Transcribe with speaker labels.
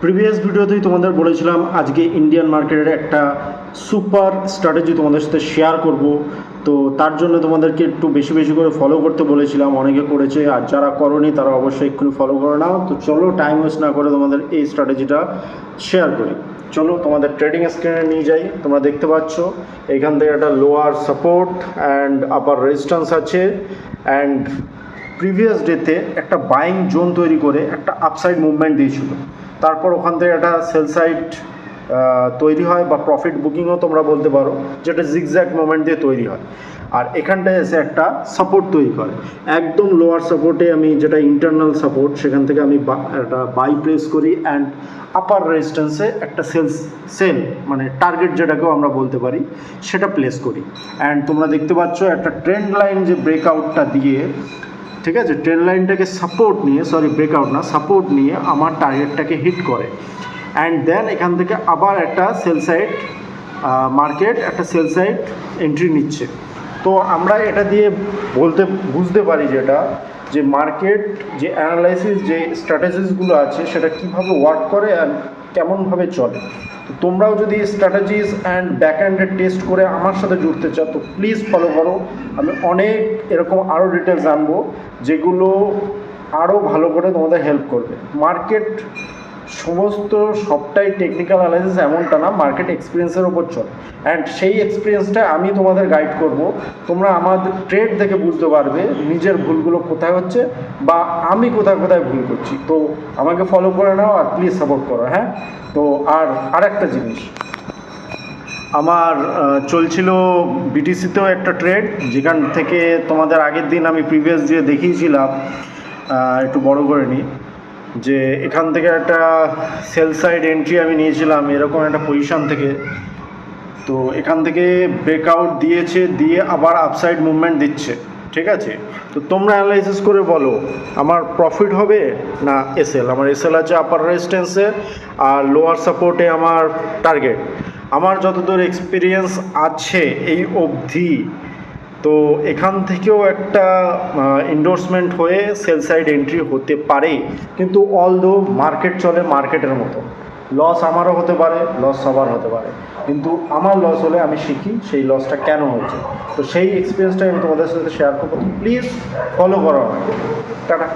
Speaker 1: Previous ভিডিওতেই তোমাদের বলেছিলাম আজকে ইন্ডিয়ান মার্কেটের একটা সুপার স্ট্র্যাটেজি তোমাদের সাথে শেয়ার করব। তো তার জন্য তোমাদেরকে একটু বেশি বেশি করে ফলো করতে বলেছিলাম, অনেকে করেছে, আর যারা করোনি তারা অবশ্যই এক্ষুনি ফলো করে নাও। তো চলো টাইম ওয়েস্ট না করে তোমাদের এই স্ট্র্যাটেজিটা শেয়ার করি। চলো তোমাদের ট্রেডিং স্ক্রিনে নিয়ে যাই। তোমরা দেখতে পাচ্ছ এখান থেকে একটা lower support and upper resistance আছে, অ্যান্ড প্রিভিয়াস ডেতে একটা বাইং জোন তৈরি করে একটা আপসাইড মুভমেন্ট দিয়েছিল। তারপর ওখান থেকে একটা সেল সাইড তৈরি হয় বা প্রফিট বুকিংও তোমরা বলতে পারো, যেটা জিগজ্যাগ মোমেন্ট দিয়ে তৈরি হয়। আর এখানটায় এসে একটা সাপোর্ট তৈরি করে একদম লোয়ার সাপোর্টে, আমি যেটা ইন্টারনাল সাপোর্ট সেখান থেকে আমি একটা বাই প্লেস করি, অ্যান্ড আপার রেজিস্ট্যান্সে একটা সেল মানে টার্গেট যেটাকেও আমরা বলতে পারি সেটা প্লেস করি। অ্যান্ড তোমরা দেখতে পাচ্ছ একটা ট্রেন্ড লাইন যে ব্রেকআউটটা দিয়ে, ঠিক আছে, ট্রেন্ড লাইনটাকে সাপোর্ট নিয়ে, সরি ব্রেকআউট না, সাপোর্ট নিয়ে আমার টার্গেটটাকে হিট করে। অ্যান্ড দেন এখান থেকে আবার একটা সেল সাইড মার্কেট একটা সেল সাইড এন্ট্রি নিচ্ছে। তো আমরা এটা দিয়ে বুঝতে পারি যেটা, যে মার্কেট যে অ্যানালাইসিস যে স্ট্র্যাটেজিসগুলো আছে সেটা কীভাবে ওয়ার্ক করে আর কেমনভাবে চলে। তো তোমরাও যদি স্ট্র্যাটেজিস অ্যান্ড ব্যাক হ্যান্ডের টেস্ট করে আমার সাথে জুড়তে চাও তো প্লিজ ফলো করো। আমি অনেক এরকম আরও ডিটেলস জানবো যেগুলো আরও ভালো করে তোমাদের হেল্প করবে। মার্কেট সবটাই টেকনিক্যাল অ্যানালাইসিস এমনটা না, মার্কেট এক্সপিরিয়েন্সের ওপর চলে, অ্যান্ড সেই এক্সপিরিয়েন্সটা আমি তোমাদের গাইড করব। তোমরা আমাদের ট্রেড দেখে বুঝতে পারবে নিজের ভুলগুলো কোথায় হচ্ছে বা আমি কোথায় কোথায় ভুল করছি। তো আমাকে ফলো করে নাও আর প্লিজ সাপোর্ট করো। হ্যাঁ, তো আর একটা জিনিস, আমার চলছিল বিটিসিতেও একটা ট্রেড, যেখান থেকে তোমাদের আগের দিন আমি প্রিভিয়াস দিয়ে দেখিয়েছিলাম, একটু বড় করে নিই, যে এখান থেকে একটা সেল সাইড এন্ট্রি আমি নিয়েছিলাম এরকম একটা পজিশান থেকে। তো এখান থেকে ব্রেকআউট দিয়েছে, দিয়ে আবার আপসাইড মুভমেন্ট দিচ্ছে, ঠিক আছে। তো তোমরা অ্যানালাইসিস করে বলো আমার প্রফিট হবে না এসএল। আমার এসএল আছে আপার রেজিস্ট্যান্সে আর লোয়ার সাপোর্টে আমার টার্গেট। আমার যতদূর এক্সপিরিয়েন্স আছে এই অবধি, তো এখান থেকেও একটা এন্ডোর্সমেন্ট হয়ে সেল সাইড এন্ট্রি হতে পারে, কিন্তু অলদো মার্কেট চলে মার্কেটের মতো, লস আমারও হতে পারে, লস সবার হতে পারে, কিন্তু আমার লস হলে আমি শিখি সেই লসটা কেন হচ্ছে। তো সেই এক্সপিরিয়েন্সটাই আমি তোমাদের সাথে শেয়ার করবো। প্লিজ ফলো করো আমাকে। টাটা।